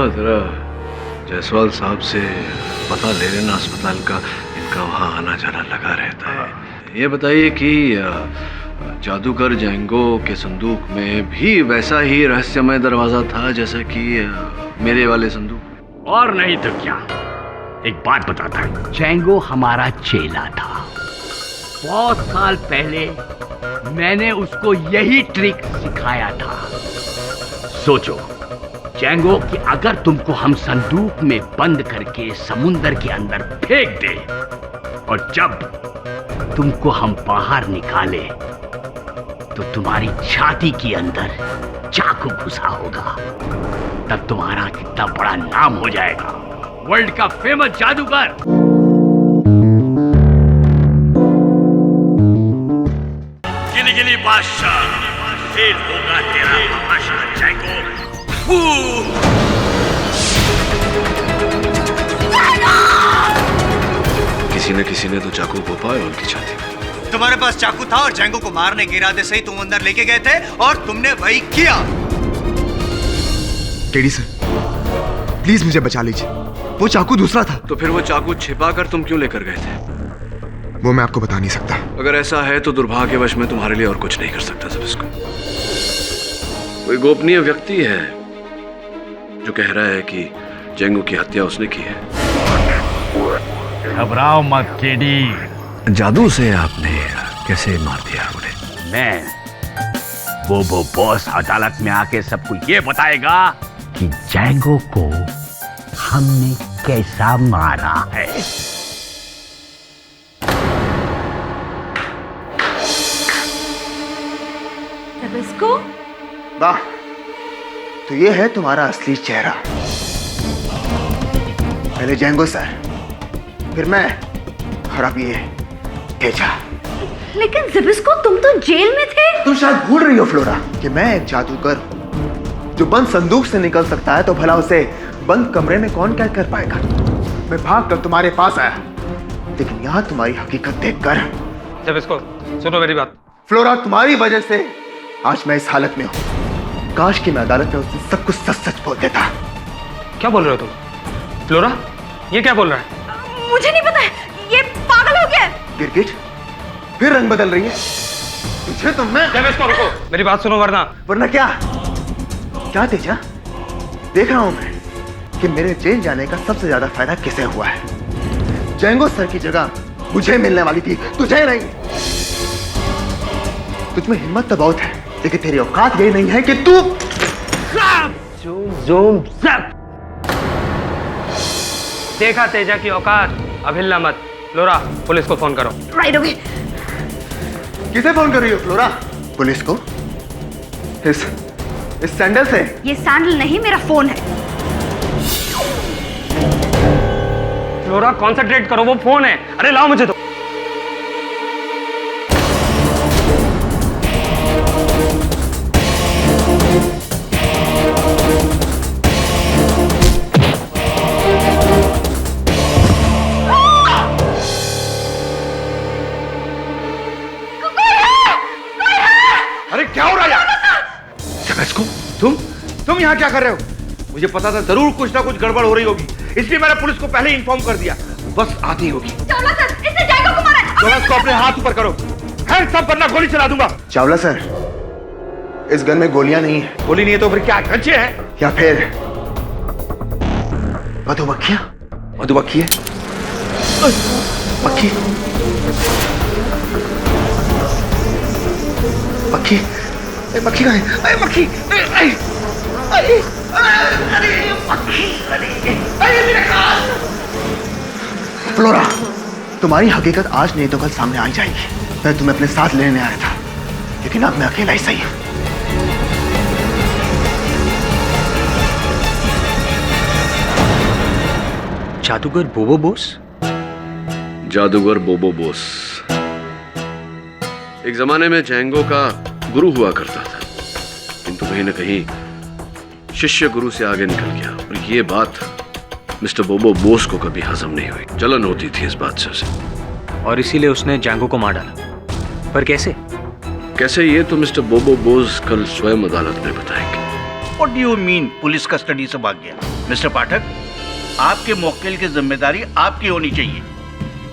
जरा जायसवाल साहब से पता ले लेना अस्पताल का, इनका वहाँ आना जाना लगा रहता है। ये बताइए कि जादूगर जैंगो के संदूक में भी वैसा ही रहस्यमय दरवाजा था जैसा कि मेरे वाले संदूक? और नहीं तो क्या। एक बात बताता है, जैंगो हमारा चेला था। बहुत साल पहले मैंने उसको यही ट्रिक सिखाया था। सोचो जैंगो कि अगर तुमको हम संदूक में बंद करके समुंदर के अंदर फेंक दे और जब तुमको हम बाहर निकाले तो तुम्हारी छाती के अंदर चाकू घुसा होगा, तब तुम्हारा कितना बड़ा नाम हो जाएगा, वर्ल्ड का फेमस जादूगर। गिली बादशाह, फेल होगा तेरा तमाशा जैंगो। किसी ने तो चाकू घोंपाया उनकी छाती में। तुम्हारे पास चाकू था और जैंगो को मारने के इरादे से ही तुम अंदर लेके गए थे और तुमने वही किया। टेडी सर, प्लीज मुझे बचा लीजिए, वो चाकू दूसरा था। तो फिर वो चाकू छिपा कर तुम क्यों लेकर गए थे? वो मैं आपको बता नहीं सकता। अगर ऐसा है तो दुर्भाग्यवश मैं तुम्हारे लिए और कुछ नहीं कर सकता। जब इसको कोई गोपनीय व्यक्ति है जो कह रहा है कि जैंगो की हत्या उसने की है। घबराओ मत केडी। जादू से आपने कैसे मार दिया उन्हें? मैं वो बॉस अदालत में आके सबको ये बताएगा कि जैंगो को हमने कैसा मारा है। वाह, तो ये है तुम्हारा असली चेहरा। पहले जैंगो सर, फिर मैं, और अब ये तेजा। लेकिन ज़िबिस्को, तुम तो जेल में थे। तुम शायद भूल रही हो फ्लोरा कि मैं एक जादूगर हूँ जो बंद संदूक से निकल सकता है, तो भला उसे बंद कमरे में कौन कैद कर पाएगा? मैं भाग कर तुम्हारे पास आया, लेकिन यहाँ तुम्हारी हकीकत देखकर। ज़िबिस्को, सुनो मेरी बात। फ्लोरा, तुम्हारी वजह से आज मैं इस हालत में हूँ। काश कि मैं अदालत में उससे सब कुछ सच सच बोल देता। क्या बोल रहे हो तुम? फ्लोरा, ये क्या बोल रहा है? मुझे नहीं पता है, ये पागल हो गया। गिरगिट फिर रंग बदल रही है। तुझे तो मैं। ज़िबिस्को रुको, मेरी बात सुनो वरना क्या? क्या तेजा? देख रहा हूं मैं कि मेरे जेल जाने का सबसे ज्यादा फायदा किसे हुआ है। जैंगो सर की जगह मुझे मिलने वाली थी, तुझे नहीं। तुझमें हिम्मत तो बहुत है, लेकिन तेरी औकात यही नहीं है कि तू। देखा तेजा की औकात, अब हिलना मत। फ्लोरा, पुलिस को फोन करो। Right okay. किसे फोन कर रही हो फ्लोरा? पुलिस को? इस सैंडल से? ये सैंडल नहीं, मेरा फोन है। फ्लोरा, कॉन्सेंट्रेट करो, वो फोन है। अरे लाओ मुझे तो। अरे क्या हो रहा है? तुम यहाँ क्या कर रहे हो? मुझे पता था जरूर कुछ ना कुछ गड़बड़ हो रही होगी, इसलिए मैंने पुलिस को पहले इन्फॉर्म कर दिया। बस आती होगी। चावला सर, इसने जैंगो को मारा है। चावला को अपने हाथ ऊपर करो, हैंड्स अप वरना गोली चला दूंगा। चावला सर, इस गन में गोलियां नहीं है। गोली नहीं है तो फिर क्या कच्चे हैं? या फिर मधुमक्खियां? मधुमक्खी है? मक्खी? मक्खी? मक्खी कहाँ है? अरे मक्खी! अरे मक्खी! अरे मेरा कान! फ्लोरा, तुम्हारी हकीकत आज नहीं तो कल सामने आ जाएगी। मैं तुम्हें अपने साथ लेने आया था, लेकिन अब मैं अकेला ही सही हूं। जादूगर बोबो बोस? जादूगर बोबो बोस एक जमाने में जैंगो का गुरु हुआ करता था, किंतु कहीं न कहीं शिष्य गुरु से आगे निकल गया और ये बात मिस्टर बोबो बोस को कभी हजम नहीं हुई। जलन होती थी इस बात से उसे, और इसीलिए उसने जैंगो को मार डाला। पर कैसे? कैसे ये तो मिस्टर बोबो बोस कल स्वयं अदालत में बताएंगे। What do you mean police custody से भाग गया? मिस्टर पाठक, आपके मौक्किल की जिम्मेदारी आपकी होनी चाहिए।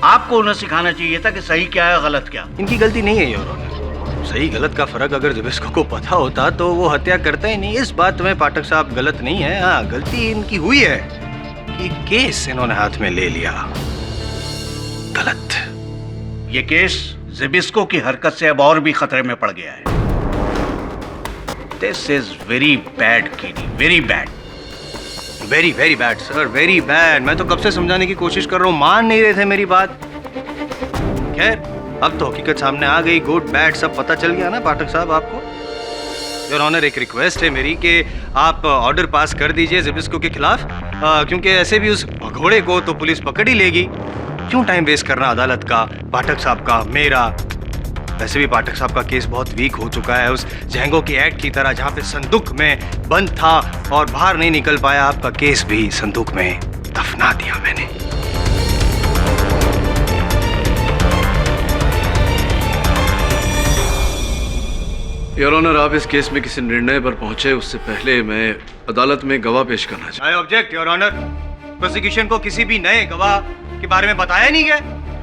आपको उन्हें सिखाना चाहिए था कि सही क्या है गलत क्या। इनकी गलती नहीं है योर ऑनर। सही गलत का फर्क अगर ज़िबिस्को को पता होता तो वो हत्या करता ही नहीं। इस बात में पाठक साहब गलत नहीं है। हाँ, गलती इनकी हुई है कि केस इन्होंने हाथ में ले लिया। गलत। ये केस ज़िबिस्को की हरकत से अब और भी खतरे में पड़ गया है। This is very bad kiddie, very bad. Very very bad sir, very bad. मैं तो कब से समझाने की कोशिश कर रहा हूँ, मान नहीं रहे थे मेरी बात। खैर, अब तो हकीकत सामने आ गई। गुड बैड सब पता चल गया ना पाठक साहब आपको। योर ऑनर, एक रिक्वेस्ट है मेरी कि आप ऑर्डर पास कर दीजिए ज़िबिस्को के खिलाफ, क्योंकि ऐसे भी उस भगोड़े को तो पुलिस पकड़ ही लेगी। क्यों टाइम वेस्ट करना अदालत का, पाठक साहब का, मेरा। वैसे भी पाठक साहब का केस बहुत वीक हो चुका है। उस जैंगो की एक्ट की तरह जहाँ पे संदूक में बंद था और बाहर नहीं निकल पाया, आपका केस भी संदूक में दफना दिया मैंने। योर ऑनर, आप इस केस में किसी निर्णय पर पहुंचे उससे पहले मैं अदालत में गवाह पेश करना चाहता I object your honour. Prosecution को किसी भी नए गवाह के बारे में बताया नहीं गया।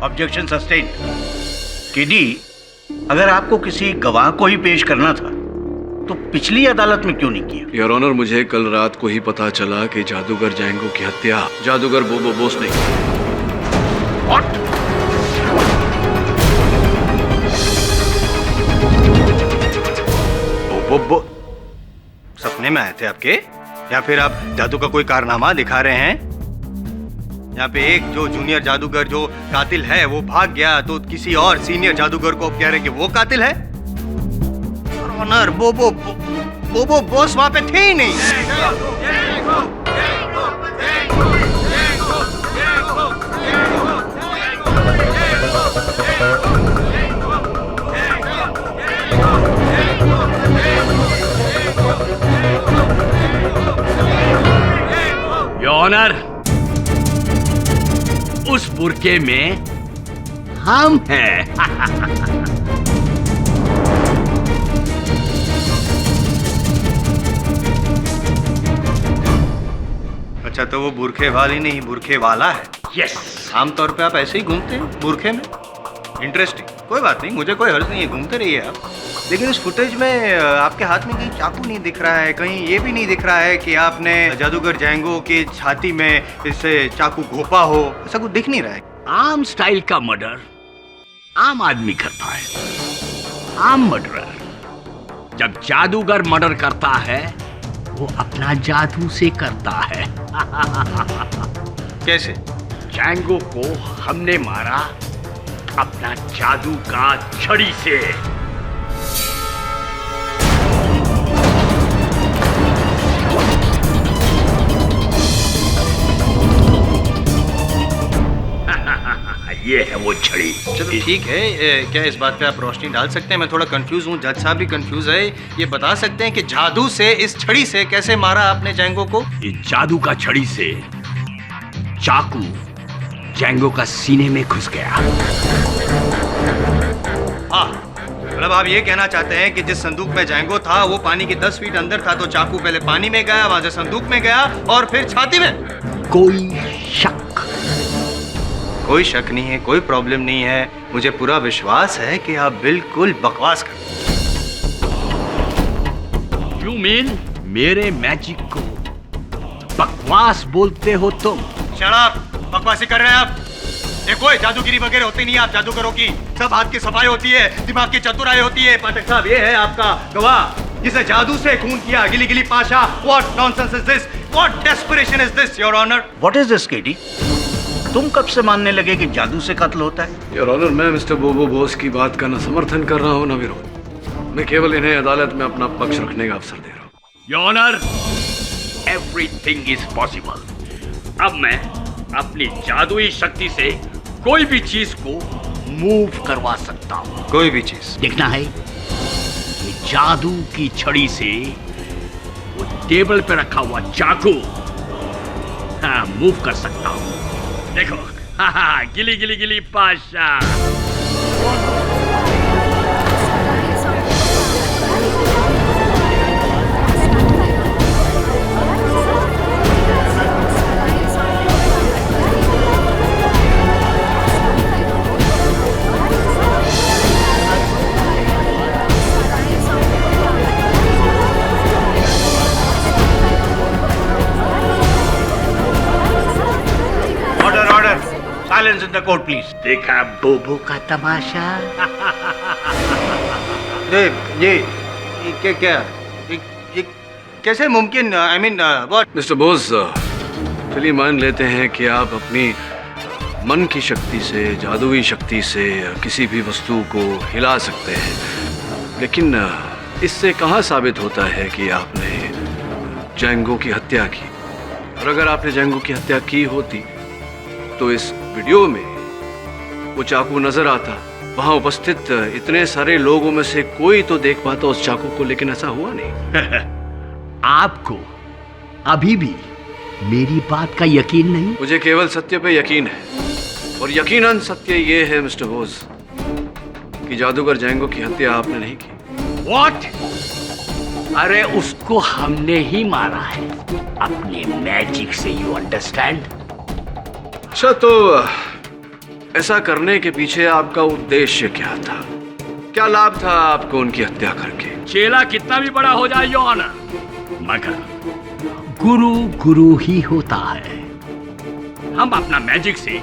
Objection sustain. कीडी, अगर आपको किसी गवाह को ही पेश करना था तो पिछली अदालत में क्यों नहीं किया? योर ऑनर, मुझे कल रात को ही पता चला कि जादूगर जैंगो की हत्या जादूगर बोबो बोस ने की। What? वो सपने में आए थे आपके, या फिर आप जादू का कोई कारनामा दिखा रहे हैं? यहाँ पे एक जो जूनियर जादूगर जो कातिल है वो भाग गया, तो किसी और सीनियर जादूगर को आप कह रहे हैं कि वो कातिल है? ऑनर, बोबो बॉस वहां पे थे ही नहीं। योर ऑनर, उस बुरके में हम हैं। अच्छा, तो वो बुरखे वाली नहीं, बुरखे वाला है। यस। आमतौर पे आप ऐसे ही घूमते हैं बुरखे में? इंटरेस्टिंग। कोई बात नहीं, मुझे कोई हर्ज नहीं है, घूमते रहिए आप। लेकिन इस फुटेज में आपके हाथ में कहीं चाकू नहीं दिख रहा है, कहीं ये भी नहीं दिख रहा है कि आपने जादूगर जैंगो की छाती में इससे चाकू घोपा हो। ऐसा कुछ दिख नहीं रहा है। आम स्टाइल का मर्डर आम आदमी करता है। आम मर्डरर जब जादूगर मर्डर करता है वो अपना जादू से करता है। कैसे? जैंगो को हमने मारा अपना जादू का छड़ी से। ये है वो छड़ी। चलो ठीक है, क्या इस बात पे आप रोशनी डाल सकते हैं? मैं थोड़ा कंफ्यूज हूँ, जज साहब भी कंफ्यूज है। ये बता सकते हैं कि जादू से, इस छड़ी से कैसे मारा आपने जैंगो को? इस जादू का छड़ी से चाकू जैंगो का सीने में घुस गया। हाँ, मतलब आप ये कहना चाहते हैं कि जिस संदूक में जैंगो था वो पानी के 10 फीट अंदर था, तो चाकू पहले पानी में गया, वहां से संदूक में गया और फिर छाती में। कोई शक? कोई शक नहीं है, कोई प्रॉब्लम नहीं है। मुझे पूरा विश्वास है कि आप बिल्कुल बकवास कर। यू मीन मेरे मैजिक को बकवास बोलते हो तुम? शट अप, बकवासी कर रहे हैं आप। ये कोई जादूगिरी वगैरह होती नहीं है आप जादूगरों की। सब हाथ की सफाई होती है, दिमाग की चतुराई होती है। पाठक साहब, ये है आपका गवाह जिसे जादू से खून किया, गिली गिली Pasha. What nonsense is this? What desperation is this, Your Honor? What is this, kiddie? तुम कब से मानने लगे कि जादू से कत्ल होता है? योर ऑनर, मैं मिस्टर बोबो बोस की बात का न समर्थन कर रहा हूँ न विरोध। मैं केवल इन्हें अदालत में अपना पक्ष रखने का अवसर दे रहा हूँ। Your honour, everything is possible. अब मैं अपनी जादुई शक्ति से कोई भी चीज को मूव करवा सकता हूँ। कोई भी चीज? देखना है कि जादू की छड़ी से वो टेबल पे रखा हुआ चाकू मूव कर सकता हूँ। देखो, गिली गिली गिली Pasha. Silence in the court please. देखा बोबो का तमाशा। ये क्या क्या ये कैसे मुमकिन? I mean what? Mister Bose, चलिए मान लेते हैं कि आप अपनी मन की शक्ति से, जादुई शक्ति से किसी भी वस्तु को हिला सकते हैं, लेकिन इससे कहाँ साबित होता है कि आपने जैंगो की हत्या की? और अगर आपने जैंगो की हत्या की होती तो इस वीडियो में वो चाकू नजर आता, वहां उपस्थित इतने सारे लोगों में से कोई तो देख पाता उस चाकू को, लेकिन ऐसा हुआ नहीं। आपको अभी भी मेरी बात का यकीन नहीं? मुझे केवल सत्य पे यकीन है, और यकीनन सत्य ये है मिस्टर बोस कि जादूगर जैंगो की हत्या आपने नहीं की। What? अरे उसको हमने ही मारा है अपने मैजिक से, यू अंडरस्टैंड? अच्छा, तो ऐसा करने के पीछे आपका उद्देश्य क्या था? क्या लाभ था आपको उनकी हत्या करके? चेला कितना भी बड़ा हो जाए योर ऑनर, मगर गुरु गुरु ही होता है। हम अपना मैजिक से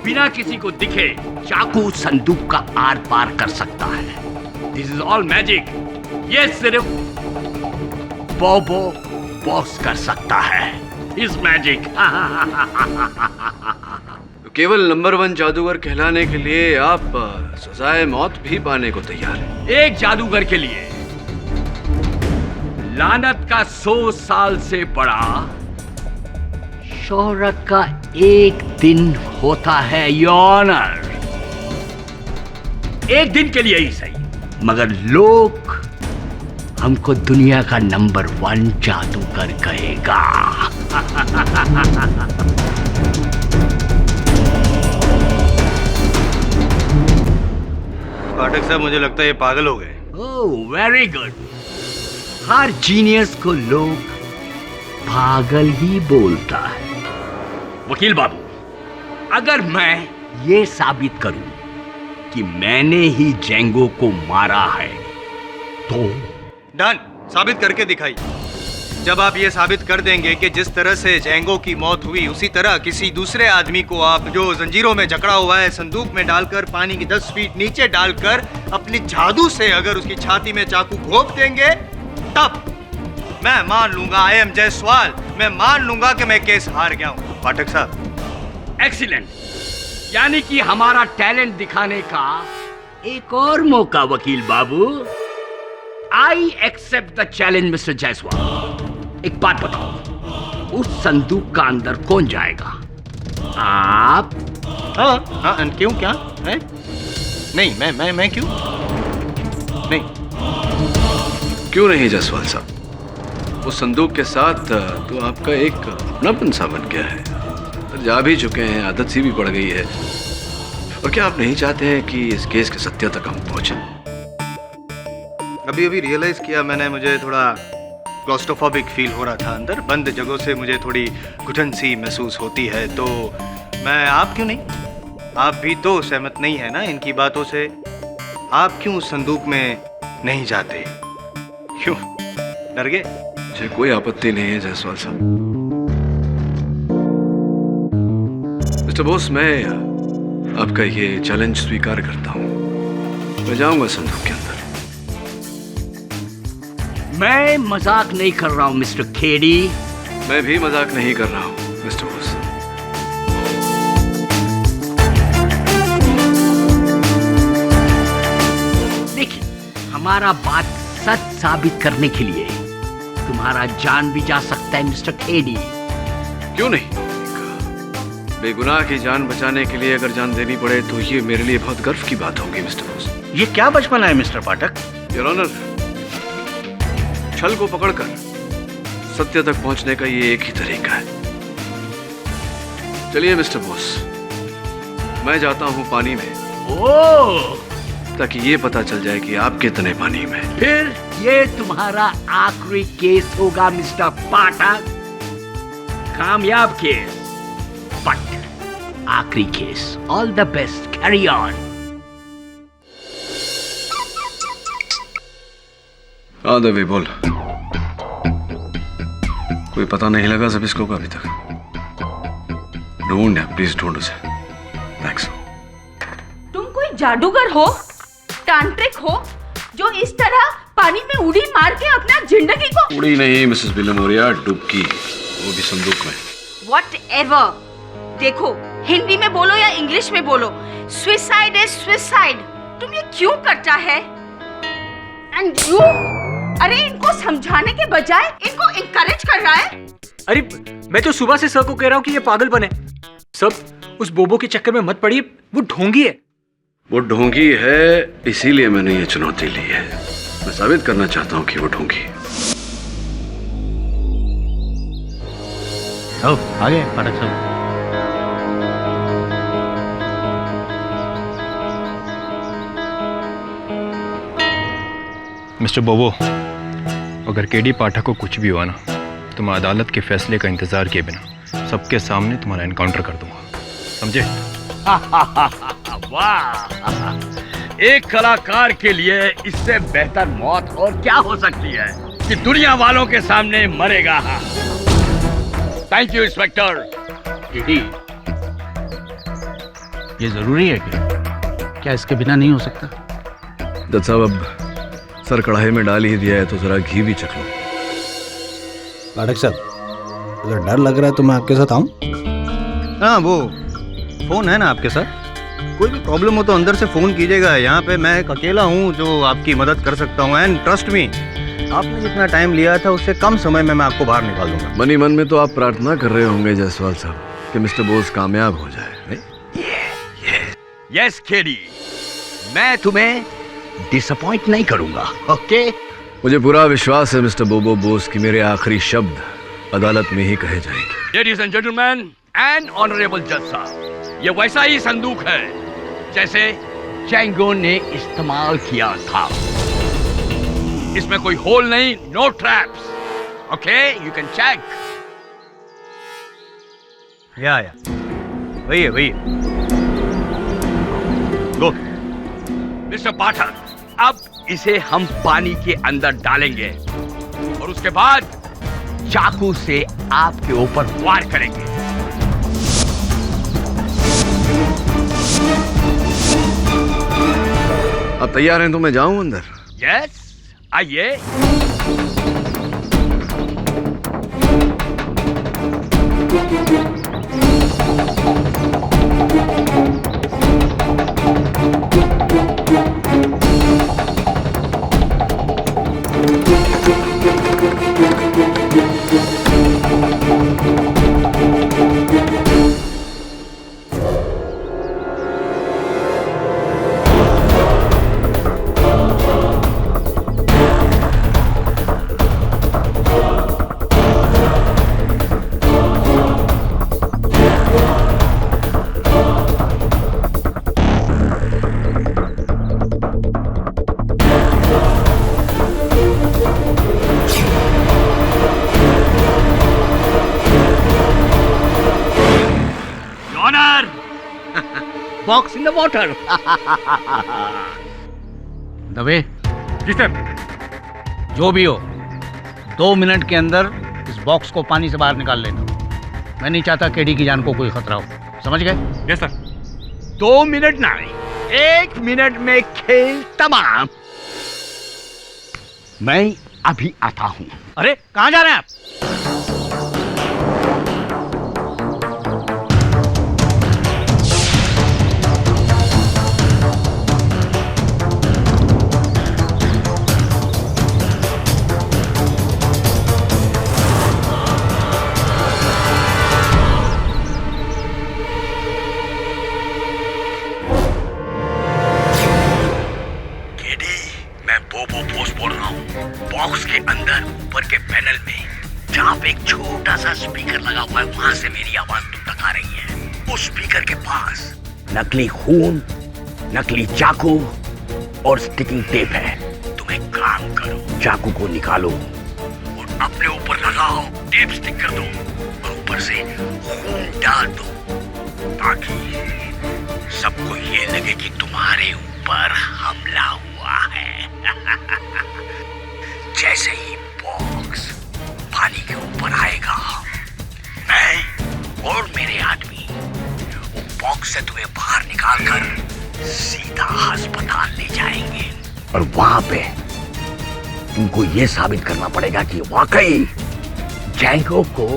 बिना किसी को दिखे चाकू संदूक का आर पार कर सकता है। This is all magic. ये सिर्फ बोबो बॉस कर सकता है इस मैजिक। तो केवल नंबर 1 जादूगर कहलाने के लिए आप सजाए मौत भी पाने को तैयार हैं? एक जादूगर के लिए लानत का 100 साल से बड़ा शोहरत का एक दिन होता है योर ऑनर। एक दिन के लिए ही सही, मगर लोग हमको दुनिया का नंबर 1 जादूगर कहेगा। पाठक साहब, मुझे लगता है ये पागल हो गए। Oh very good. हर जीनियस को लोग पागल ही बोलता है। वकील बाबू, अगर मैं ये साबित करूं कि मैंने ही जैंगो को मारा है तो? डन, साबित करके दिखाइए। जब आप ये साबित कर देंगे कि जिस तरह से जैंगो की मौत हुई, उसी तरह किसी दूसरे आदमी को आप जो जंजीरों में जकड़ा हुआ है संदूक में डालकर पानी की 10 फीट नीचे डालकर अपनी जादू से अगर उसकी छाती में चाकू घोंप देंगे, तब मैं मान लूंगा, आई एम जायसवाल, मैं मान लूंगा कि मैं केस हार गया हूं। पाठक साहब, एक्सीलेंट। यानी कि हमारा टैलेंट दिखाने का एक और मौका वकील बाबू। I accept the challenge mister Jaiswal. एक बात बताओ, उस संदूक का अंदर कौन जाएगा? आप? हाँ, क्यों, क्या है? नहीं, मैं क्यों नहीं? क्यों नहीं जायसवाल साहब? उस संदूक के साथ तो आपका एक अपनापन सा बन गया है, तो जा भी चुके हैं, आदत सी भी पड़ गई है। और क्या आप नहीं चाहते हैं कि इस केस के सत्य तक हम पहुंचे? अभी रियलाइज किया मैंने, मुझे थोड़ा क्लॉस्ट्रोफोबिक फील हो रहा था अंदर। बंद जगहों से मुझे थोड़ी घुटन सी महसूस होती है। तो मैं, आप क्यों नहीं? आप भी तो सहमत नहीं है ना इनकी बातों से? आप क्यों उस संदूक में नहीं जाते? क्यों, डर गए? मुझे कोई आपत्ति नहीं है जायसवाल साहब। मिस्टर बोस, मैं आपका ये चैलेंज स्वीकार करता हूँ। मैं जाऊंगा संदूक के अंदर। मैं मजाक नहीं कर रहा हूं मिस्टर खेड़ी। मैं भी मजाक नहीं कर रहा हूँ मिस्टर बोस। देखिए, हमारा बात सच साबित करने के लिए तुम्हारा जान भी जा सकता है मिस्टर खेड़ी। क्यों नहीं? बेगुनाह की जान बचाने के लिए अगर जान देनी पड़े तो ये मेरे लिए बहुत गर्व की बात होगी मिस्टर बोस। ये क्या बचपना है मिस्टर पाठक? योर ऑनर, छल को पकड़कर सत्य तक पहुंचने का ये एक ही तरीका है। चलिए मिस्टर बोस, मैं जाता हूं पानी में, ओह, ताकि ये पता चल जाए कि आप कितने पानी में। फिर ये तुम्हारा आखिरी केस होगा मिस्टर पाठक। कामयाब केस, बट आखिरी case. All the best, carry on. हाँ देवी, बोल। कोई पता नहीं लगा जबिस्को का अभी तक? ढूंढ, प्लीज ढूंढ उसे। थैंक्स। तुम कोई जादूगर हो, तांत्रिक हो, जो इस तरह पानी में उड़ी मार के अपना जिंदगी को। उड़ी नहीं मिसेस विलेमोरिया, डुबकी, वो भी संदूक में। Whatever, देखो हिंदी में बोलो या इंग्लिश में बोलो, सुसाइड इज सुसाइड। तुम ये क्यों करता है? एंड यू, अरे इनको समझाने के बजाय इनको इनकरेज कर रहा है। अरे मैं तो सुबह से सर को कह रहा हूँ कि ये पागलपन है। सब उस बोबो के चक्कर में मत पड़िए, वो ढोंगी है। वो ढोंगी है, इसीलिए मैंने ये चुनौती ली है। मैं साबित करना चाहता हूँ कि वो ढोंगी है। आगे पाठक साहब। मिस्टर बोबो, अगर केडी पाठक को कुछ भी हुआ ना, तो मैं अदालत के फैसले का इंतजार किए बिना सबके सामने तुम्हारा एनकाउंटर कर दूंगा, समझे? वाह, एक कलाकार के लिए इससे बेहतर मौत और क्या हो सकती है कि दुनिया वालों के सामने मरेगा। Thank you inspector. ये जरूरी है क्या इसके बिना नहीं हो सकता? जज साहब, अब सर कढ़ाई में डाल ही दिया है तो जरा घी भी चख लो। पाठक साहब, अगर डर लग रहा है तो मैं आपके साथ आऊं? हाँ, वो फोन है ना आपके साथ? कोई भी प्रॉब्लम हो तो अंदर से फोन कीजिएगा। यहाँ पे मैं एक अकेला हूँ जो आपकी मदद कर सकता हूँ। एंड ट्रस्ट मी, आपने जितना टाइम लिया था उससे कम समय में मैं आपको बाहर निकाल दूंगा। मन ही मन में तो आप प्रार्थना कर रहे होंगे जायसवाल साहब कि मिस्टर बोस कामयाब हो जाए, नहीं? यस केडी, मैं तुम्हें डिसअपॉइंट नहीं करूंगा, ओके? मुझे पूरा विश्वास है मिस्टर बोबो बोस कि मेरे आखिरी शब्द अदालत में ही कहे जाएंगे। Ladies and gentleman and honourable जज साहब, ये वैसा ही संदूक है जैसे जैंगो ने इस्तेमाल किया था। इसमें कोई होल नहीं, no traps, okay? You can check. या वही है। गो। मिस्टर पाठक, अब इसे हम पानी के अंदर डालेंगे और उसके बाद चाकू से आपके ऊपर वार करेंगे। आप तैयार हैं तो मैं जाऊं अंदर? यस, आइए। Box in the water. दबे, जी सर। जो भी हो, 2 मिनट के अंदर इस बॉक्स को पानी से बाहर निकाल लेना। मैं नहीं चाहता केडी की जान को कोई खतरा हो, समझ गए? Yes sir. 2 मिनट नहीं, 1 मिनट में खेल तमाम। मैं अभी आता हूं। अरे कहाँ जा रहे हैं आप? बॉक्स के अंदर ऊपर के पैनल में जहाँ पे एक छोटा सा स्पीकर लगा हुआ है, वहां से मेरी आवाज तुम तक आ रही है। उस स्पीकर के पास नकली खून, नकली चाकू और स्टिकिंग टेप है। तुम एक काम करो, चाकू को निकालो और अपने ऊपर लगाओ, टेप स्टिक कर दो और ऊपर से खून डाल दो, ताकि सबको ये लगे कि तुम्हारे ऊपर हमला हुआ है। जैसे ही बॉक्स पानी के ऊपर आएगा, मैं और मेरे आदमी वो बॉक्स से तुम्हें बाहर निकालकर सीधा अस्पताल ले जाएंगे और वहां पे तुमको ये साबित करना पड़ेगा कि वाकई जैंगो को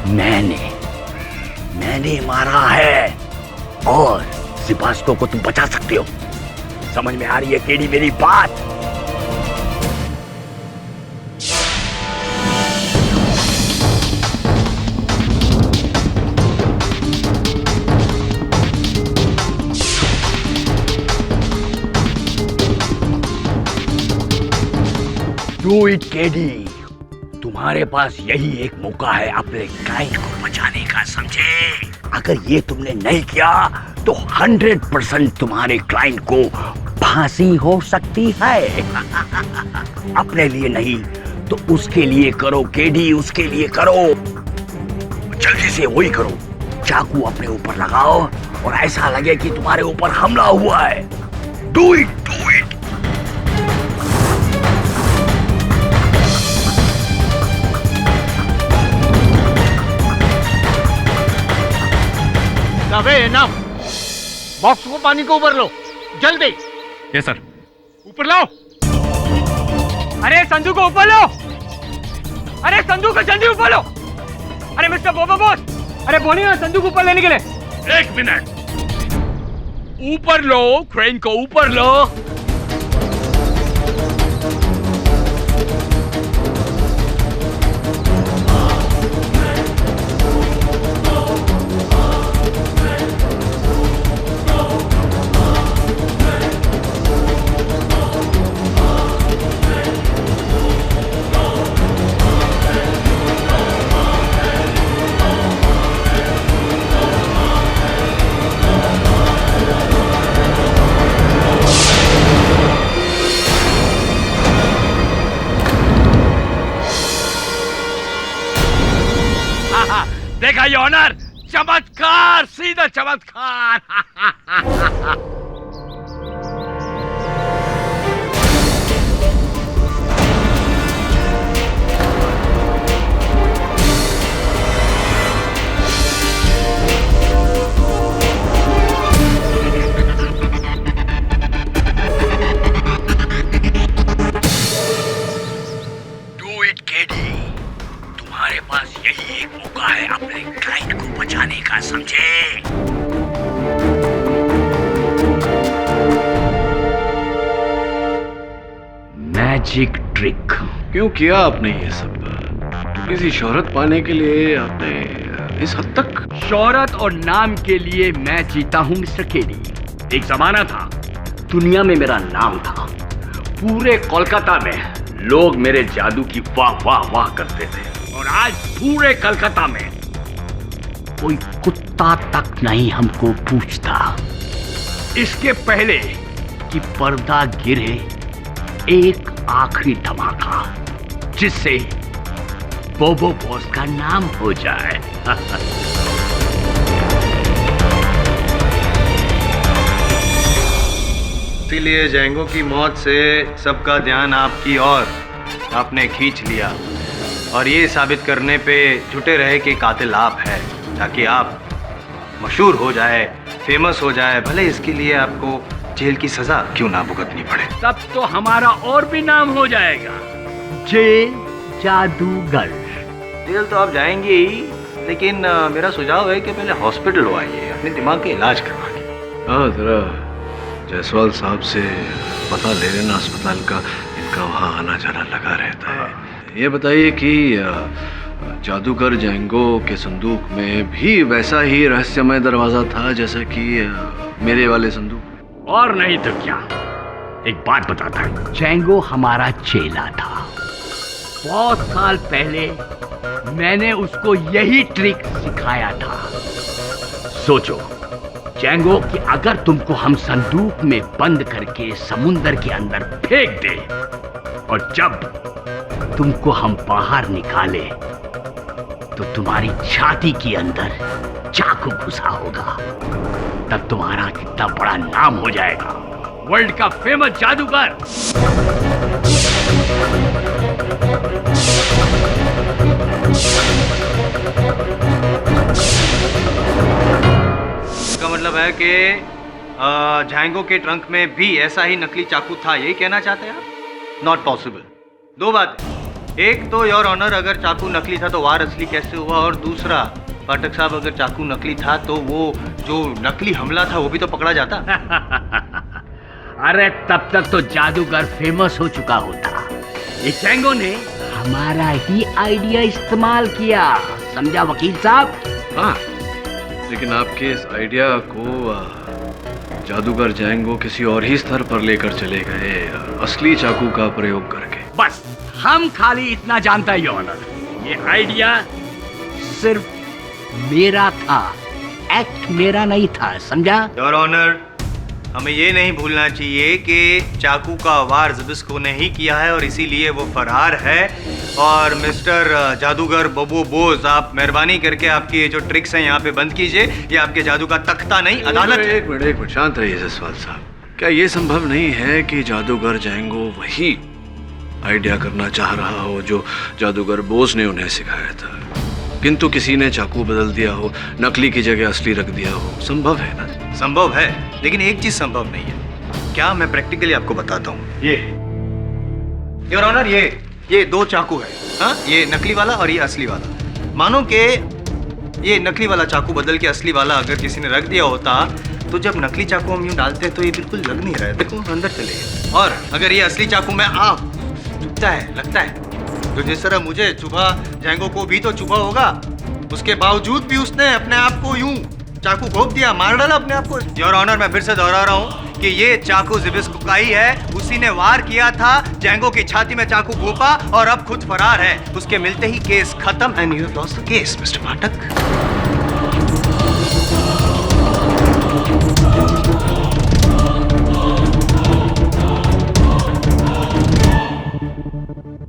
मैंने मारा है और सिपास्को को तुम बचा सकते हो। समझ में आ रही है केडी मेरी बात? डू इट केडी, तुम्हारे पास यही एक मौका है अपने क्लाइंट को बचाने का, समझे? अगर ये तुमने नहीं किया तो 100% तुम्हारे क्लाइंट को फांसी हो सकती है। अपने लिए नहीं तो उसके लिए करो केडी, उसके लिए करो। जल्दी से वही करो, चाकू अपने ऊपर लगाओ और ऐसा लगे कि तुम्हारे ऊपर हमला हुआ है। Do it, do it. नाम बॉक्स को पानी को ऊपर लो, जल्दी। Yes sir. ऊपर लाओ। अरे संदूक को ऊपर लो। अरे संदूक को जल्दी ऊपर लो। अरे मिस्टर बोबो बॉस, अरे बोलिए ना संदूक ऊपर लेने के लिए। 1 मिनट, ऊपर लो, क्रेन को ऊपर लो। देखा ये ऑनर, चमत्कार, सीधा चमत्कार। डू इट केडी, तुम्हारे पास यही एक मौका है अपने क्लाइंट को बचाने का, समझे? Magic trick. क्यों किया आपने ये सब? किसी शोहरत पाने के लिए आपने इस हद तक? शोहरत और नाम के लिए मैं जीता हूं मिस्टर केडी। एक जमाना था, दुनिया में मेरा नाम था। पूरे कोलकाता में लोग मेरे जादू की वाह वाह वाह करते थे और आज पूरे कलकत्ता में कोई कुत्ता तक नहीं हमको पूछता। इसके पहले कि पर्दा गिरे, एक आखिरी धमाका जिससे बोबो बॉस का नाम हो जाए। इसीलिए जैंगो की मौत से सबका ध्यान आपकी ओर आपने खींच लिया और ये साबित करने पे जुटे रहे कि कातिल आप है, ताकि आप मशहूर हो जाए, फेमस हो जाए। भले इसके लिए आपको जेल की सजा क्यों ना भुगतनी पड़े। तब तो हमारा और भी नाम हो जाएगा, जेल जादूगर। जेल तो आप जाएंगे ही, लेकिन मेरा सुझाव है कि पहले हॉस्पिटल हो आइए, अपने दिमाग के इलाज करवा के। हाँ, जरा जायसवाल साहब से पता ले लेना अस्पताल का, इनका वहाँ आना जाना लगा रहता है। ये बताइए कि जादूगर जैंगो के संदूक में भी वैसा ही रहस्यमय दरवाजा था जैसा कि मेरे वाले संदूक? और नहीं तो क्या। एक बात बताता हूं, जैंगो हमारा चेला था। बहुत साल पहले मैंने उसको यही ट्रिक सिखाया था। सोचो जैंगो कि अगर तुमको हम संदूक में बंद करके समुंदर के अंदर फेंक दे और जब तुमको हम बाहर निकाले तो तुम्हारी छाती के अंदर चाकू घुसा होगा, तब तुम्हारा कितना बड़ा नाम हो जाएगा, वर्ल्ड का फेमस जादूगर। इसका मतलब है कि जैंगो के ट्रंक में भी ऐसा ही नकली चाकू था, यही कहना चाहते हैं आप? Not possible. दो बातें, एक तो योर ऑनर अगर चाकू नकली था तो वार असली कैसे हुआ, और दूसरा पाठक साहब अगर चाकू नकली था तो वो जो नकली हमला था वो भी तो पकड़ा जाता। अरे तब तक तो जादूगर फेमस हो चुका होता। ये जैंगो ने हमारा ही आइडिया इस्तेमाल किया, समझा वकील साहब? हाँ, लेकिन आपके इस आइडिया को जादूगर जैंगो किसी और ही स्तर पर लेकर चले गए, असली चाकू का प्रयोग करके। बस हम खाली इतना जानता ही ऑनर, ये आइडिया सिर्फ मेरा था, एक्ट मेरा नहीं था, समझा? योर ऑनर, हमें ये नहीं भूलना चाहिए कि चाकू का वार ज़िबिस्को ने ही किया है और इसीलिए वो फरार है। और मिस्टर जादूगर बोबो बोस, आप मेहरबानी करके आपकी ये जो ट्रिक्स हैं यहाँ पे बंद कीजिए। ये आपके जादू का तख्ता नहीं, अदालत है। एक मिनट शांत रहिए जायसवाल साहब। क्या ये संभव नहीं है कि जादूगर जैंगो वही आइडिया करना चाह रहा हो जो जादूगर बोस ने उन्हें सिखाया था, किंतु किसी ने चाकू बदल दिया हो, नकली की जगह असली रख दिया हो? संभव है ना? संभव है, लेकिन एक चीज संभव नहीं है। क्या मैं प्रैक्टिकली आपको बताता हूँ। ये योर ऑनर, ये दो चाकू है, हाँ, ये नकली वाला और ये असली वाला। मानो कि ये नकली वाला चाकू बदल के असली वाला अगर किसी ने रख दिया होता तो जब नकली चाकू हम यूं डालते हैं तो ये बिल्कुल लग नहीं रहा है, देखो अंदर चले गए। और अगर ये असली चाकू में चुभता है, लगता है, तो जिस तरह मुझे चुभा जैंगो को भी तो चुभा होगा। उसके बावजूद भी उसने अपने आप को यूं चाकू घोंप दिया, मार डाला अपने आप को। योर ऑनर, मैं फिर से दोहरा रहा हूँ कि ये चाकू ज़िबिस्को का ही है। उसी ने वार किया था, जैंगो की छाती में चाकू घोंपा और अब खुद फरार है। उसके मिलते ही केस खत्म and you have lost the case mister Pathak.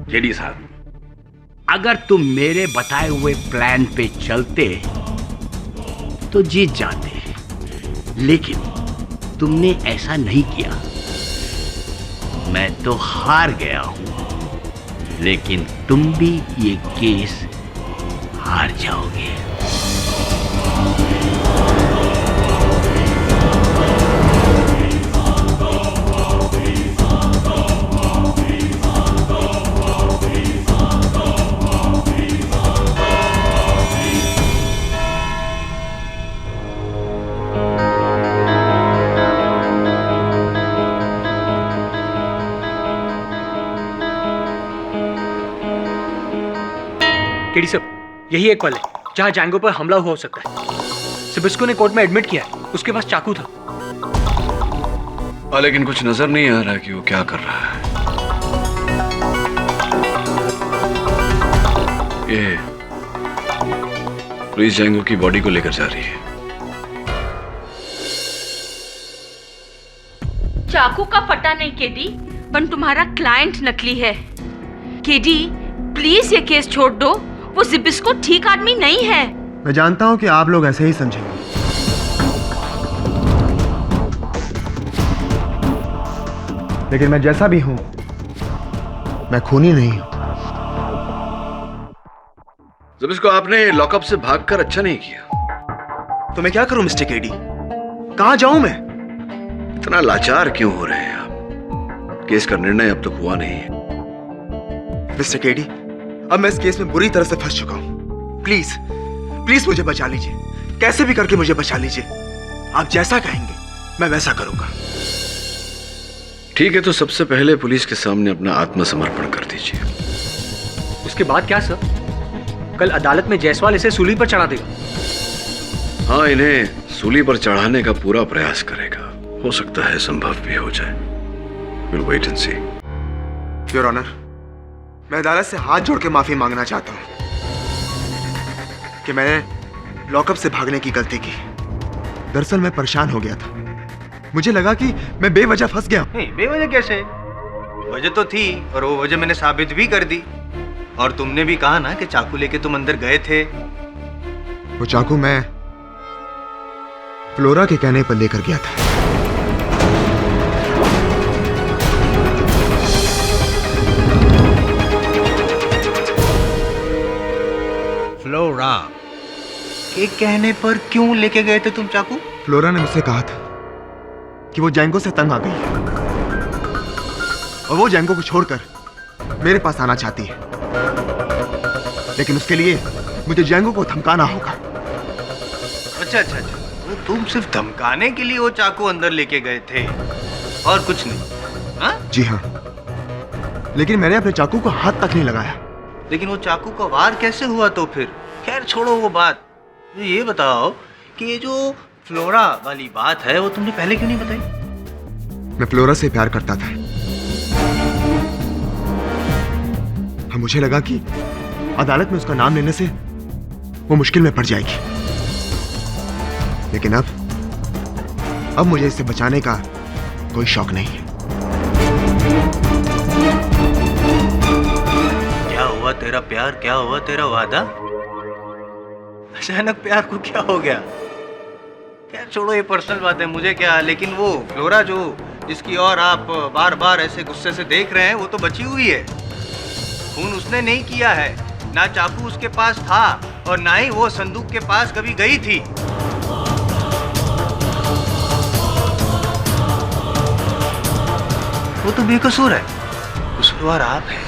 JD साहब, अगर तुम मेरे बताए हुए प्लान पे चलते तो जीत जाते, लेकिन तुमने ऐसा नहीं किया। मैं तो हार गया हूं, लेकिन तुम भी ये केस हार जाओगे। केडी साहब, यही एक पल है जहां जैंगो पर हमला हुआ हो सकता है। ज़िबिस्को ने कोर्ट में एडमिट किया है, उसके पास चाकू था। लेकिन कुछ नजर नहीं आ रहा कि वो क्या कर रहा है। ये पुलिस जैंगो की बॉडी को लेकर जा रही है। चाकू का फटा नहीं केडी, पर तुम्हारा क्लाइंट नकली है। केडी, प्लीज ये केस छोड़ दो। वो ज़िबिस्को ठीक आदमी नहीं है। मैं जानता हूं कि आप लोग ऐसे ही समझेंगे, लेकिन मैं जैसा भी हूं, मैं खूनी नहीं हूं। ज़िबिस्को, आपने लॉकअप से भागकर अच्छा नहीं किया। तो मैं क्या करूं मिस्टर केडी? कहां जाऊं मैं? इतना लाचार क्यों हो रहे हैं आप? केस का निर्णय अब तक हुआ नहीं है। मिस्टर केडी, अब मैं इस केस में बुरी तरह से फंस चुका हूं। प्लीज प्लीज मुझे बचा लीजिए, कैसे भी करके मुझे बचा लीजिए। आप जैसा कहेंगे मैं वैसा करूंगा। ठीक है, तो सबसे पहले पुलिस के सामने अपना आत्मसमर्पण कर दीजिए। उसके बाद क्या सर? कल अदालत में जायसवाल इसे सूली पर चढ़ा देगा। हाँ, इन्हें सूली पर चढ़ाने का पूरा प्रयास करेगा। हो सकता है संभव भी हो जाए। We'll wait and see. Your honour, मैं अदालत से हाथ जोड़ के माफी मांगना चाहता हूं कि मैंने लॉकअप से भागने की गलती की। दरअसल मैं परेशान हो गया था। मुझे लगा कि मैं बेवजह फंस गया। नहीं, बेवजह कैसे? वजह तो थी और वो वजह मैंने साबित भी कर दी। और तुमने भी कहा ना कि चाकू लेके तुम अंदर गए थे। वो चाकू मैं फ्लोरा के कहने पर लेकर गया था। फ्लोरा के कहने पर क्यों लेके गए थे तुम चाकू? फ्लोरा ने मुझसे कहा था कि वो जैंगो से तंग आ गई है और वो जैंगो को छोड़कर मेरे पास आना चाहती है, लेकिन उसके लिए मुझे जैंगो को धमकाना होगा। अच्छा, तो तुम सिर्फ धमकाने के लिए वो चाकू अंदर लेके गए थे और कुछ नहीं? हाँ? जी हाँ, लेकिन मैंने अपने चाकू को हाथ तक नहीं लगाया। लेकिन वो चाकू का वार कैसे हुआ तो फिर? खैर छोड़ो वो बात, मुझे ये बताओ कि ये जो फ्लोरा वाली बात है वो तुमने पहले क्यों नहीं बताई? मैं फ्लोरा से प्यार करता था और मुझे लगा कि अदालत में उसका नाम लेने से वो मुश्किल में पड़ जाएगी, लेकिन अब मुझे इससे बचाने का कोई शौक नहीं है। क्या हुआ तेरा प्यार, क्या हुआ तेरा वादा? अचानक प्यार को क्या हो गया? खैर छोड़ो, ये पर्सनल बात है, मुझे क्या। लेकिन वो फ्लोरा जो जिसकी ओर आप बार बार ऐसे गुस्से से देख रहे हैं, वो तो बची हुई है। खून उसने नहीं किया है, ना चाकू उसके पास था और ना ही वो संदूक के पास कभी गई थी। वो तो बेकसूर है, कसूरवार आप हैं।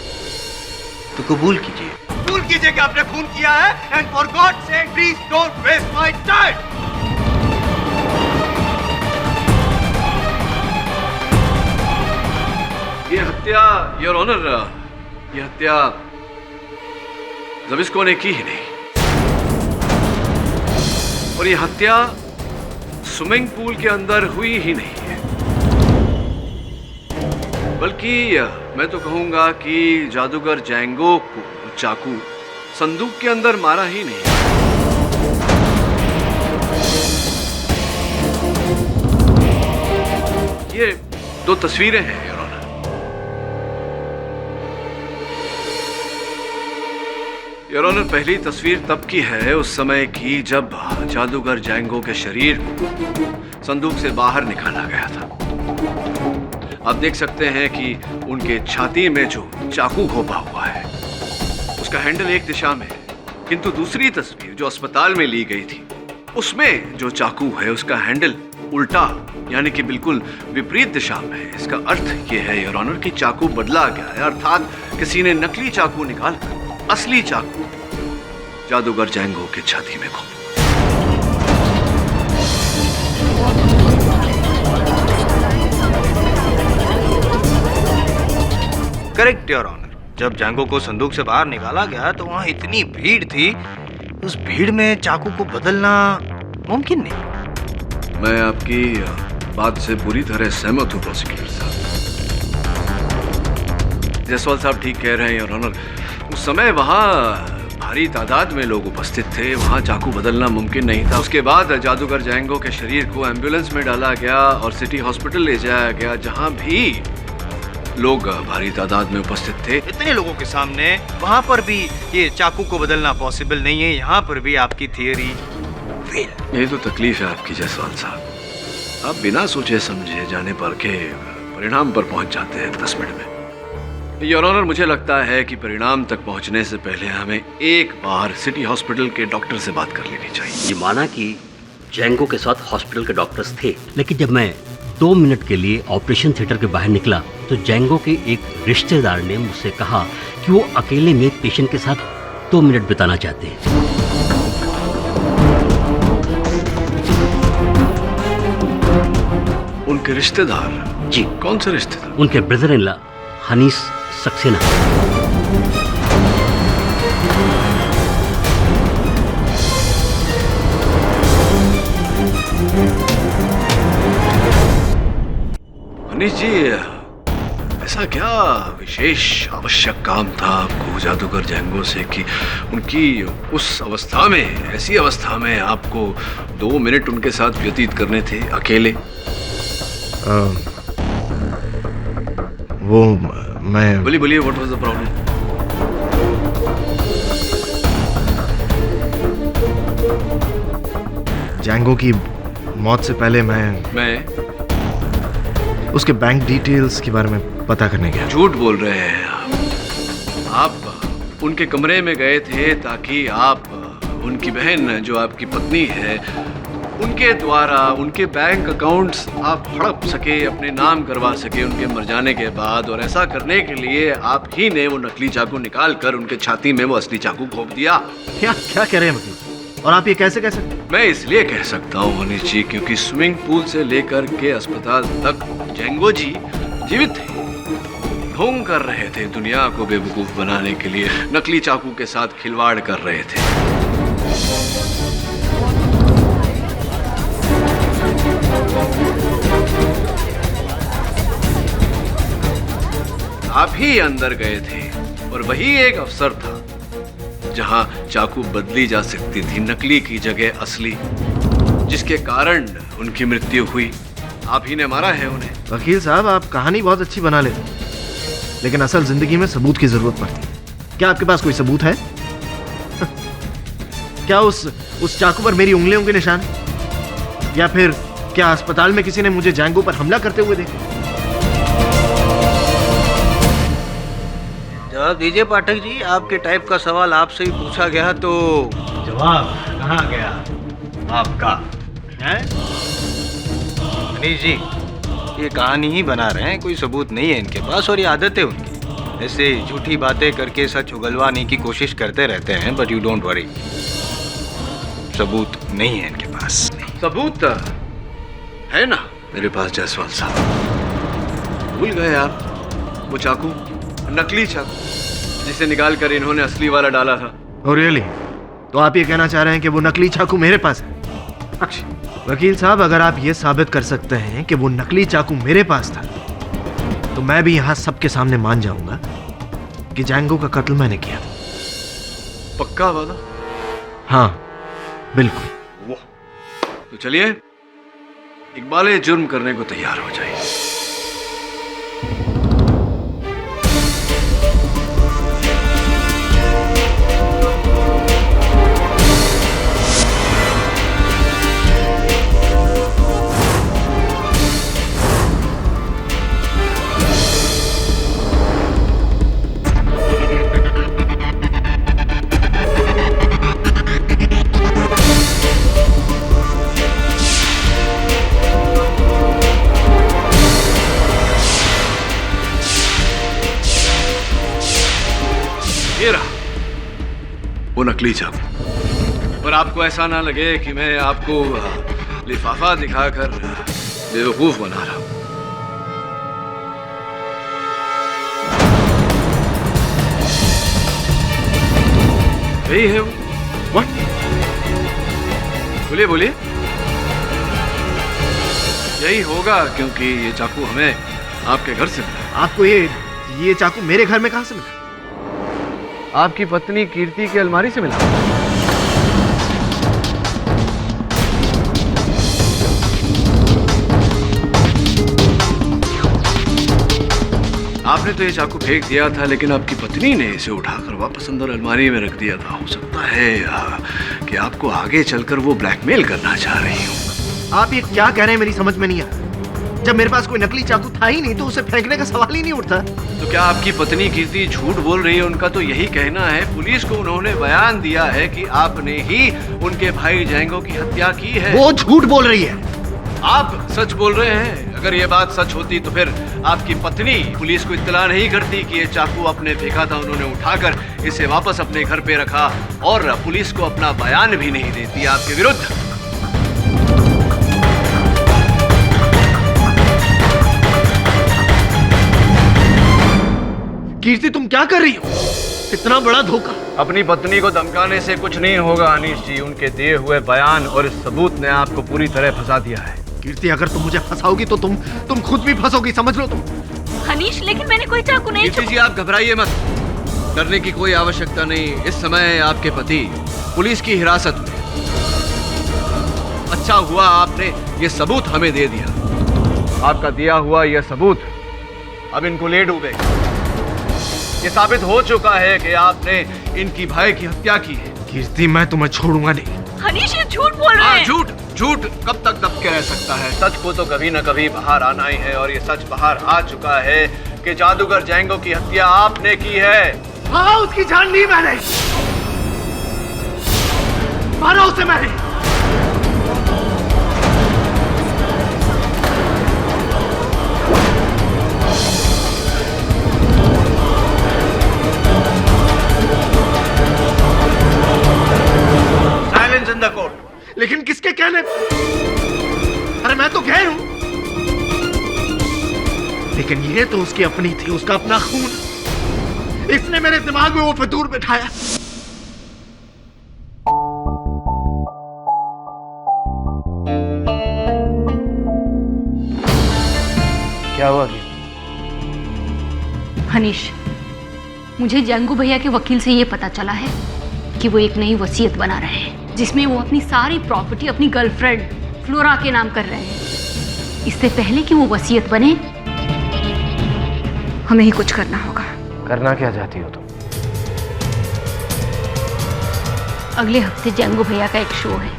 तो कबूल कीजिए कि आपने खून किया है, and for god sake please don't waste my time. ये हत्या, योर ऑनर, ये हत्या ज़बिस्को ने की ही नहीं, और ये हत्या स्विमिंग पूल के अंदर हुई ही नहीं है, बल्कि मैं तो कहूंगा कि जादूगर जैंगो को चाकू संदूक के अंदर मारा ही नहीं। ये दो तस्वीरें हैं योर ऑनर। योर ऑनर, पहली तस्वीर तब की है, उस समय की जब जादूगर जैंगो के शरीर को संदूक से बाहर निकाला गया था। आप देख सकते हैं कि उनके छाती में जो चाकू घोंपा हुआ है उसका हैंडल एक दिशा में है, किंतु दूसरी तस्वीर जो अस्पताल में ली गई थी उसमें जो चाकू है उसका हैंडल उल्टा, यानी कि बिल्कुल विपरीत दिशा में है। इसका अर्थ ये है योर ऑनर कि चाकू बदला गया है, अर्थात किसी ने नकली चाकू निकालकर असली चाकू जादूगर जैंगो के छाती में घोंपा। Correct your honour. जब जैंगो को संदूक से बाहर निकाला गया तो वहां इतनी भीड़ थी, उस भीड़ में चाकू को बदलना मुमकिन नहीं। मैं आपकी बात से बुरी तरह सहमत हूं प्रोसिक्यूटर साहब। जायसवाल साहब ठीक कह रहे हैं योर ऑनर। उस समय वहां भारी तादाद में लोग उपस्थित थे, वहां चाकू बदलना मुमकिन नहीं था। उसके बाद जादूगर जैंगो के शरीर को एम्बुलेंस में डाला गया और सिटी हॉस्पिटल ले जाया गया, जहां भी लोग भारी तादाद में उपस्थित थे। इतने लोगों के सामने वहां पर भी ये चाकू को बदलना पॉसिबल नहीं है। यहाँ पर भी आपकी थियरी फेल। यही तो तकलीफ है आपकी जायसवाल साहब, आप बिना सोचे समझे जाने पर के परिणाम पर पहुंच जाते हैं 10 मिनट में। योर ऑनर, मुझे लगता है कि परिणाम तक पहुंचने से पहले हमें एक बार सिटी हॉस्पिटल के डॉक्टर से बात कर लेनी चाहिए। ये माना कि जैंगो के साथ हॉस्पिटल के डॉक्टर्स थे, लेकिन जब मैं 2 मिनट के लिए ऑपरेशन थिएटर के बाहर निकला तो जैंगो के एक रिश्तेदार ने मुझसे कहा कि वो अकेले में पेशेंट के साथ 2 मिनट बिताना चाहते हैं। उनके रिश्तेदार? जी। कौन से रिश्तेदार? उनके brother in law Hanees Saxena. Hanish ji, ऐसा क्या विशेष आवश्यक काम था आपको जादूगर जैंगो से कि उनकी उस अवस्था में, ऐसी अवस्था में आपको 2 मिनट उनके साथ व्यतीत करने थे अकेले? वो मैं बोलिए what was the problem? Django की मौत से पहले मैं उसके बैंक डिटेल्स के बारे में पता करने गया। झूठ बोल रहे हैं आप उनके कमरे में गए थे ताकि आप उनकी बहन जो आपकी पत्नी है उनके द्वारा उनके बैंक अकाउंट्स आप हड़प सके, अपने नाम करवा सके उनके मर जाने के बाद। और ऐसा करने के लिए आप ही ने वो नकली चाकू निकाल कर उनके छाती में वो असली चाकू घोंप दिया। क्या क्या कह रहे हैं वकील? और आप ये कैसे कह सकते? मैं इसलिए कह सकता हूँ मनीष जी, क्योंकि स्विमिंग पूल से लेकर के अस्पताल तक जैंगो जी जीवित थे, ढोंग कर रहे थे, दुनिया को बेवकूफ बनाने के लिए नकली चाकू के साथ खिलवाड़ कर रहे थे। आप ही अंदर गए थे और वही एक अवसर था जहां चाकू बदली जा सकती थी, नकली की जगह असली, जिसके कारण उनकी मृत्यु हुई। आप ही ने मारा है उन्हें। वकील साहब, आप कहानी बहुत अच्छी बना लेते हैं, लेकिन असल जिंदगी में सबूत की जरूरत पड़ती है। क्या आपके पास कोई सबूत है? क्या उस चाकू पर मेरी उंगलियों के निशान है? या फिर क्या अस्पताल में किसी ने मुझे जैंगो पर हमला करते हुए देखा? जवाब दीजिए पाठक जी, आपके टाइप का सवाल आपसे ही पूछा गया तो जवाब कहाँ गया आपका? है मनीष जी, ये कहानी ही बना रहे हैं, कोई सबूत नहीं है इनके पास और ये आदत है उनकी। ऐसे झूठी बातें करके सच उगलवाने की कोशिश करते रहते हैं, बट यू डोंट वरी, सबूत नहीं है इनके पास। सबूत है ना मेरे पास जायसवाल साहब। भूल गए आप वो चाकू, नकली चाकू जिसे निकाल कर इन्होंने असली वाला डाला था। Oh, really? तो आप ये कहना चाह रहे हैं कि वो नकली चाकू मेरे पास है? वकील साहब, अगर आप ये साबित कर सकते हैं कि वो नकली चाकू मेरे पास था, तो मैं भी यहाँ सबके सामने मान जाऊंगा कि जैंगो का कत्ल मैंने किया था। पक्का वादा? हाँ, बिल्कुल। वो तो चलिए इकबाल जुर्म करने को तैयार हो जाइए। ये रहा वो नकली चाकू। और आपको ऐसा ना लगे कि मैं आपको लिफाफा दिखाकर बेवकूफ बना रहा हूं। यही है वो। बोलिए बोलिए। यही होगा, क्योंकि ये चाकू हमें आपके घर से मिला। आपको ये चाकू मेरे घर में कहां से मिला? आपकी पत्नी कीर्ति की अलमारी से मिला। आपने तो ये चाकू फेंक दिया था, लेकिन आपकी पत्नी ने इसे उठाकर वापस अंदर अलमारी में रख दिया था। हो सकता है कि आपको आगे चलकर वो ब्लैकमेल करना चाह रही हो। आप ये क्या कह रहे हैं, मेरी समझ में नहीं आ रहा। जब मेरे पास कोई नकली चाकू था ही नहीं तो उसे फेंकने का सवाल ही नहीं उठता। तो क्या आपकी पत्नी कीर्ति झूठ बोल रही है? उनका तो यही कहना है। पुलिस को उन्होंने बयान दिया है कि आपने ही उनके भाई जैंगो की हत्या की है। वो झूठ बोल रही है। आप सच बोल रहे हैं। अगर ये बात सच होती तो फिर आपकी पत्नी पुलिस को इत्तला नहीं करती कि ये चाकू आपने फेंका था, उन्होंने उठाकर इसे वापस अपने घर पे रखा और पुलिस को अपना बयान भी नहीं देती आपके विरुद्ध। कीर्ति, तुम क्या कर रही हो? इतना बड़ा धोखा। अपनी पत्नी को धमकाने से कुछ नहीं होगा अनीश जी। उनके दिए हुए बयान और इस सबूत ने आपको पूरी तरह फंसा दिया है। कीर्ति, अगर तुम मुझे फंसाओगी तो तुम खुद भी फंसोगी, समझ लो तुम। अनीश, लेकिन मैंने कोई चाकू नहीं कीर्ति जी, आप घबराइए मत। डरने की कोई आवश्यकता नहीं। इस समय आपके पति पुलिस की हिरासत में। अच्छा हुआ आपने ये सबूत हमें दे दिया। आपका दिया हुआ यह सबूत अब इनको ले डूबेगा। ये साबित हो चुका है कि आपने इनकी भाई की हत्या की है। कीर्ति, मैं तुम्हें छोड़ूंगा नहीं। अनीश, ये झूठ बोल रहे हैं। झूठ कब तक दब के रह सकता है? सच को तो कभी न कभी बाहर आना ही है, और ये सच बाहर आ चुका है कि जादूगर जैंगो की हत्या आपने की है। हाँ, उसकी जान ली मैंने। मारा उसे मैंने। लेकिन किसके कहने पर? अरे मैं तो गए हूं, लेकिन ये तो उसकी अपनी थी, उसका अपना खून। इसने मेरे दिमाग में वो फितूर बिठाया। क्या हुआ? हनीश, मुझे जंगू भैया के वकील से ये पता चला है कि वो एक नई वसीयत बना रहे हैं, जिसमें वो अपनी सारी प्रॉपर्टी अपनी गर्लफ्रेंड फ्लोरा के नाम कर रहे हैं। इससे पहले कि वो वसीयत बने, हमें ही कुछ करना होगा। करना क्या चाहती हो तुम? अगले हफ्ते जंगू भैया का एक शो है।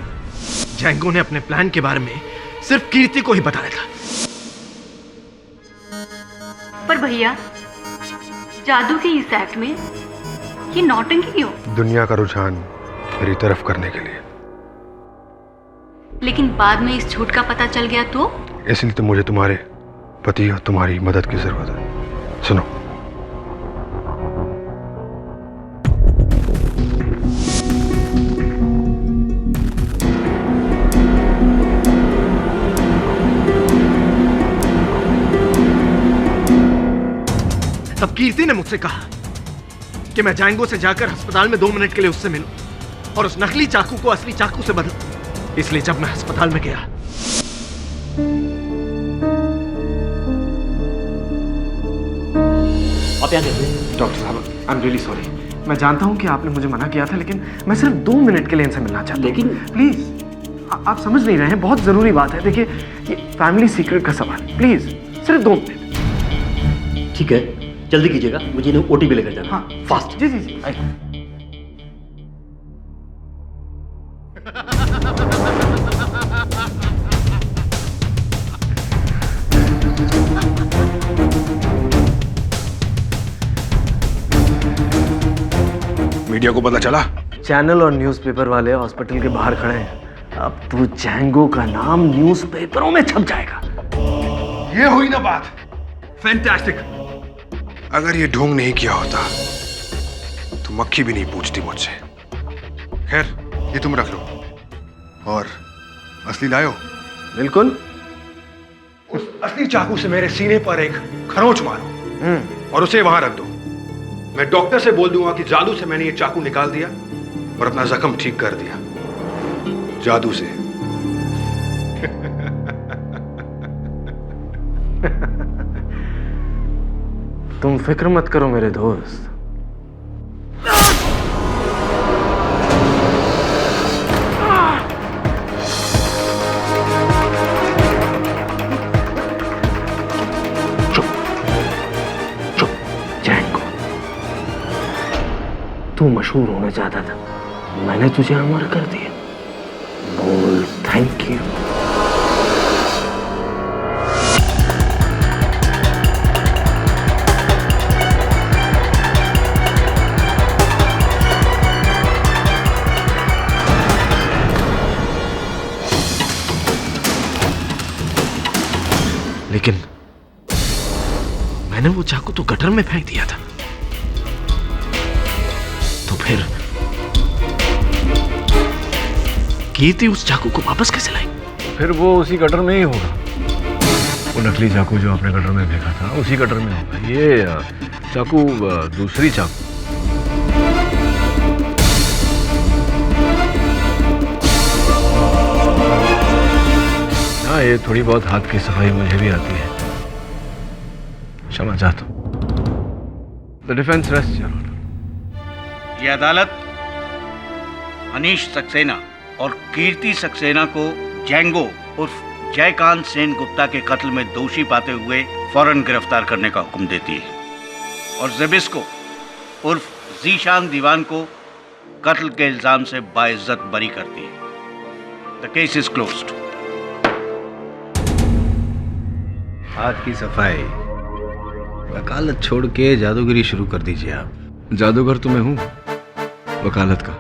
जैंगो ने अपने प्लान के बारे में सिर्फ कीर्ति को ही बताया था। पर भैया, जादू के इस एक्ट में ये नौटंकी क्यों? दुनिया का रुझान मेरी तरफ करने के लिए। लेकिन बाद में इस झूठ का पता चल गया तो? इसलिए तो मुझे तुम्हारे पति और तुम्हारी मदद की जरूरत है। सुनो, तब कीर्ति ने मुझसे कहा कि मैं जैंगो से जाकर अस्पताल में 2 मिनट के लिए उससे मिलूं और उस नकली चाकू को असली चाकू से बदलूं। इसलिए जब मैं अस्पताल में गया, आप यहाँ कैसे? डॉक्टर साहब, आई एम रियली सॉरी। मैं जानता हूं कि आपने मुझे मना किया था, लेकिन मैं सिर्फ 2 मिनट के लिए इनसे मिलना चाहता हूं। लेकिन प्लीज, आप समझ नहीं रहे हैं, बहुत जरूरी बात है। देखिए, ये फैमिली सीक्रेट का सवाल, प्लीज सिर्फ 2 मिनट। ठीक है, जल्दी कीजिएगा, मुझे इन्हें ओटीपी लेकर जाना। हाँ, फास्ट। जी जी जी। मीडिया को पता चला? चैनल और न्यूज़पेपर वाले हॉस्पिटल के बाहर खड़े हैं। अब तो जैंगो का नाम न्यूज़पेपरों में छप जाएगा। ये हुई ना बात। फैंटास्टिक। अगर ये ढोंग नहीं किया होता तो मक्खी भी नहीं पूछती मुझसे। खैर, ये तुम रख लो। और असली लायो? बिल्कुल। उस असली चाकू से मेरे सीने पर एक खरोंच मारो और उसे वहां रख दो। मैं डॉक्टर से बोल दूंगा कि जादू से मैंने ये चाकू निकाल दिया और अपना जख्म ठीक कर दिया। जादू से। तुम फिक्र मत करो मेरे दोस्त। तू मशहूर होना चाहता था, मैंने तुझे अमर कर दिया। बोल थैंक यू। लेकिन मैंने वो चाकू तो गटर में फेंक दिया था। तो फिर कीर्ति उस चाकू को वापस कैसे लाई? फिर वो उसी गटर में ही होगा। वो नकली चाकू जो आपने गटर में फेंका था उसी गटर में होगा। ये चाकू दूसरी चाकू। हाँ, ये थोड़ी बहुत हाथ की सफाई मुझे भी आती है। क्षमा चाहता हूँ। The defence rest your honour. ये अदालत अनीश सक्सेना और कीर्ति सक्सेना को जैंगो उर्फ जयकांत सेन गुप्ता के कत्ल में दोषी पाते हुए फौरन गिरफ्तार करने का हुक्म देती है और जेबिस्को उर्फ जीशान दीवान को कत्ल के इल्जाम से बाइज्जत बरी करती है। The case is closed. हाथ की सफाई, वकालत छोड़ के जादूगरी शुरू कर दीजिए आप। जादूगर तो मैं हूँ, वकालत का